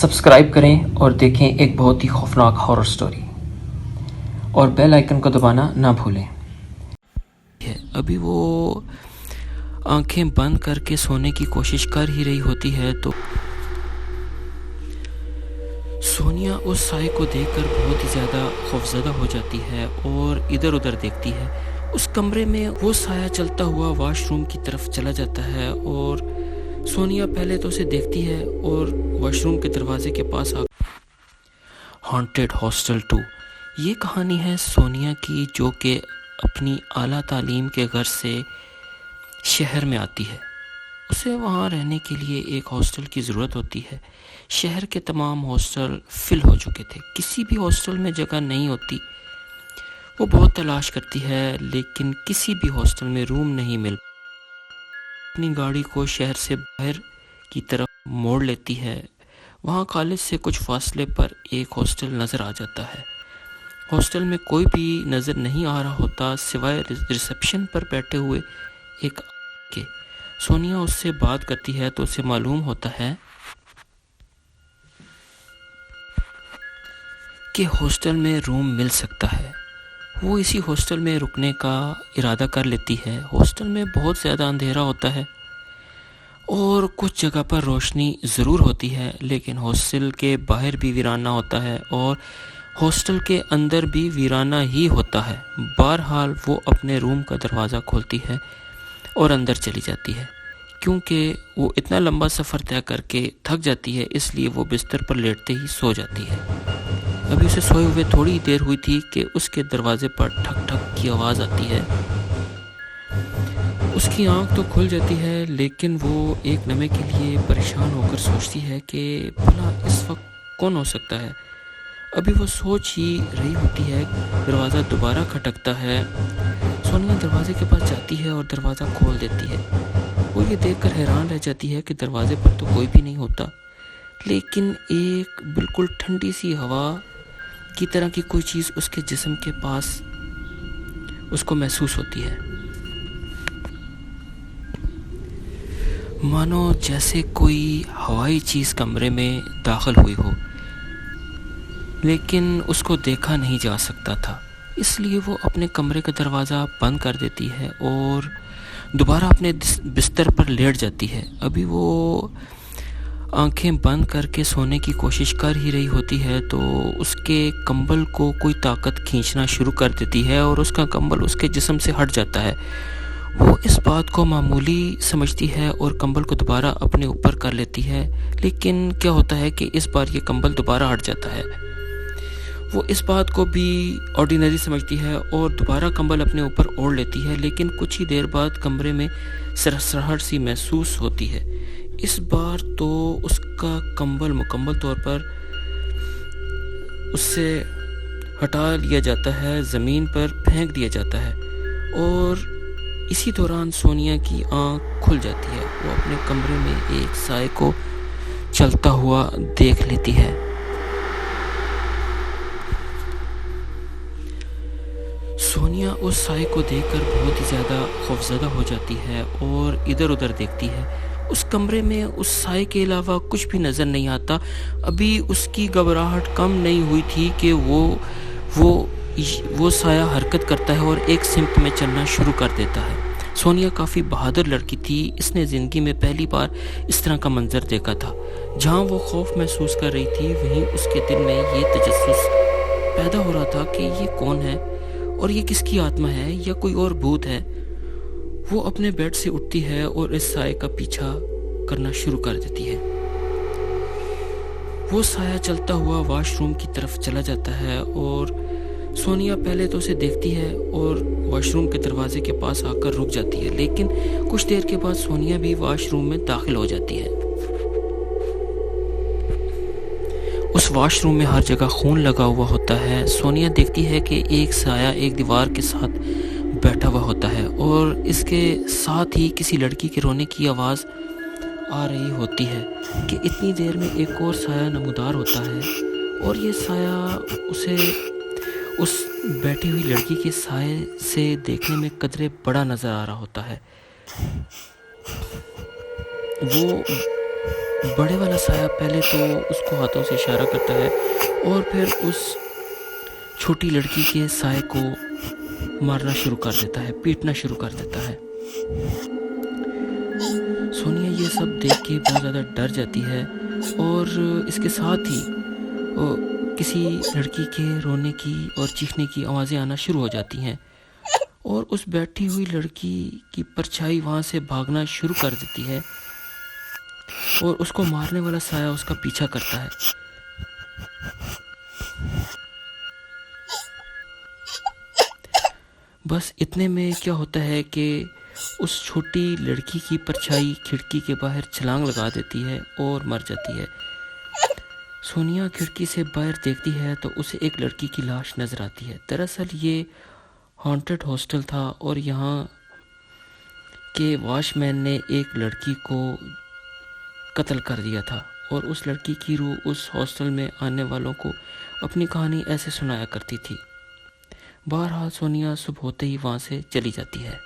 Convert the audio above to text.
Subscribe کریں اور دیکھیں ایک بہت ہی خوفناک ہارر سٹوری، اور بیل آئیکن کو دبانا نہ بھولیں۔ ابھی وہ آنکھیں بند کر کے سونے کی کوشش کر ہی رہی ہوتی ہے تو سونیا اس سائے کو دیکھ کر بہت ہی زیادہ خوفزدہ ہو جاتی ہے اور ادھر ادھر دیکھتی ہے۔ اس کمرے میں وہ سایہ چلتا ہوا واش روم کی طرف چلا جاتا ہے اور سونیا پہلے تو اسے دیکھتی ہے اور واش روم کے دروازے کے پاس ہانٹیڈ ہاسٹل 2۔ یہ کہانی ہے سونیا کی، جو کہ اپنی اعلیٰ تعلیم کے غرض سے شہر میں آتی ہے۔ اسے وہاں رہنے کے لیے ایک ہاسٹل کی ضرورت ہوتی ہے۔ شہر کے تمام ہاسٹل فل ہو چکے تھے، کسی بھی ہاسٹل میں جگہ نہیں ہوتی۔ وہ بہت تلاش کرتی ہے لیکن کسی بھی ہاسٹل میں روم نہیں مل۔ اپنی گاڑی کو شہر سے باہر کی طرف موڑ لیتی ہے۔ وہاں کالج سے کچھ فاصلے پر ایک ہاسٹل نظر آ جاتا ہے۔ ہاسٹل میں کوئی بھی نظر نہیں آ رہا ہوتا سوائے ریسیپشن پر بیٹھے ہوئے ایک کے۔ سونیا اس سے بات کرتی ہے تو اسے معلوم ہوتا ہے کہ ہاسٹل میں روم مل سکتا ہے۔ وہ اسی ہاسٹل میں رکنے کا ارادہ کر لیتی ہے۔ ہاسٹل میں بہت زیادہ اندھیرا ہوتا ہے اور کچھ جگہ پر روشنی ضرور ہوتی ہے، لیکن ہاسٹل کے باہر بھی ویرانہ ہوتا ہے اور ہاسٹل کے اندر بھی ویرانہ ہی ہوتا ہے۔ بہرحال وہ اپنے روم کا دروازہ کھولتی ہے اور اندر چلی جاتی ہے۔ کیونکہ وہ اتنا لمبا سفر طے کر کے تھک جاتی ہے، اس لیے وہ بستر پر لیٹتے ہی سو جاتی ہے۔ ابھی اسے سوئے ہوئے تھوڑی دیر ہوئی تھی کہ اس کے دروازے پر ٹھک ٹھک کی آواز آتی ہے۔ اس کی آنکھ تو کھل جاتی ہے لیکن وہ ایک لمحے کے لیے پریشان ہو کر سوچتی ہے کہ بھلا اس وقت کون ہو سکتا ہے۔ ابھی وہ سوچ ہی رہی ہوتی ہے، دروازہ دوبارہ کھٹکتا ہے۔ سونیا دروازے کے پاس جاتی ہے اور دروازہ کھول دیتی ہے۔ وہ یہ دیکھ کر حیران رہ جاتی ہے کہ دروازے پر تو کوئی بھی نہیں ہوتا، لیکن ایک بالکل ٹھنڈی سی ہوا کی طرح کی کوئی چیز اس کے جسم کے پاس اس کو محسوس ہوتی ہے، مانو جیسے کوئی ہوائی چیز کمرے میں داخل ہوئی ہو، لیکن اس کو دیکھا نہیں جا سکتا تھا۔ اس لیے وہ اپنے کمرے کا دروازہ بند کر دیتی ہے اور دوبارہ اپنے بستر پر لیٹ جاتی ہے۔ ابھی وہ آنکھیں بند کر کے سونے کی کوشش کر ہی رہی ہوتی ہے تو اس کے کمبل کو کوئی طاقت کھینچنا شروع کر دیتی ہے اور اس کا کمبل اس کے جسم سے ہٹ جاتا ہے۔ وہ اس بات کو معمولی سمجھتی ہے اور کمبل کو دوبارہ اپنے اوپر کر لیتی ہے، لیکن کیا ہوتا ہے کہ اس بار یہ کمبل دوبارہ ہٹ جاتا ہے۔ وہ اس بات کو بھی آرڈینری سمجھتی ہے اور دوبارہ کمبل اپنے اوپر اوڑھ لیتی ہے، لیکن کچھ ہی دیر بعد کمرے میں سرسراہٹ سی محسوس ہوتی ہے۔ اس بار تو اس کا کمبل مکمل طور پر اس سے ہٹا لیا جاتا ہے، زمین پر پھینک دیا جاتا ہے، اور اسی دوران سونیا کی آنکھ کھل جاتی ہے۔ وہ اپنے کمرے میں ایک سائے کو چلتا ہوا دیکھ لیتی ہے۔ سونیا اس سائے کو دیکھ کر بہت ہی زیادہ خوفزدہ ہو جاتی ہے اور ادھر ادھر دیکھتی ہے۔ اس کمرے میں اس سائے کے علاوہ کچھ بھی نظر نہیں آتا۔ ابھی اس کی گھبراہٹ کم نہیں ہوئی تھی کہ وہ سایہ حرکت کرتا ہے اور ایک سمت میں چلنا شروع کر دیتا ہے۔ سونیا کافی بہادر لڑکی تھی، اس نے زندگی میں پہلی بار اس طرح کا منظر دیکھا تھا۔ جہاں وہ خوف محسوس کر رہی تھی، وہیں اس کے دل میں یہ تجسس پیدا ہو رہا تھا کہ یہ کون ہے اور یہ کس کی آتما ہے یا کوئی اور بھوت ہے۔ وہ اپنے بیڈ سے اٹھتی ہے اور اس سائے کا پیچھا کرنا شروع کر دیتی ہے۔ وہ سایہ چلتا ہوا واش روم کی طرف چلا جاتا ہے اور سونیا پہلے تو اسے دیکھتی ہے اور واش روم کے دروازے کے پاس آ کر رک جاتی ہے، لیکن کچھ دیر کے بعد سونیا بھی واش روم میں داخل ہو جاتی ہے۔ اس واش روم میں ہر جگہ خون لگا ہوا ہوتا ہے۔ سونیا دیکھتی ہے کہ ایک سایہ ایک دیوار کے ساتھ بیٹھا ہوا ہوتا ہے اور اس کے ساتھ ہی کسی لڑکی کے رونے کی آواز آ رہی ہوتی ہے کہ اتنی دیر میں ایک اور سایہ نمودار ہوتا ہے، اور یہ سایہ اسے اس بیٹھی ہوئی لڑکی کے سائے سے دیکھنے میں قدرے بڑا نظر آ رہا ہوتا ہے۔ وہ بڑے والا سایہ پہلے تو اس کو ہاتھوں سے اشارہ کرتا ہے اور پھر اس چھوٹی لڑکی کے سائے کو مارنا شروع کر دیتا ہے، پیٹنا شروع کر دیتا ہے۔ سونیا یہ سب دیکھ کے بہت زیادہ ڈر جاتی ہے اور اس کے ساتھ ہی کسی لڑکی کے رونے کی اور چیخنے کی آوازیں آنا شروع ہو جاتی ہیں اور اس بیٹھی ہوئی لڑکی کی پرچھائی وہاں سے بھاگنا شروع کر دیتی ہے اور اس کو مارنے والا سایہ اس کا پیچھا کرتا ہے۔ بس اتنے میں کیا ہوتا ہے کہ اس چھوٹی لڑکی کی پرچھائی کھڑکی کے باہر چھلانگ لگا دیتی ہے اور مر جاتی ہے۔ سونیا کھڑکی سے باہر دیکھتی ہے تو اسے ایک لڑکی کی لاش نظر آتی ہے۔ دراصل یہ ہانٹڈ ہاسٹل تھا اور یہاں کے واش مین نے ایک لڑکی کو قتل کر دیا تھا اور اس لڑکی کی روح اس ہاسٹل میں آنے والوں کو اپنی کہانی ایسے سنایا کرتی تھی۔ بہرحال سونیا صبح ہوتے ہی وہاں سے چلی جاتی ہے۔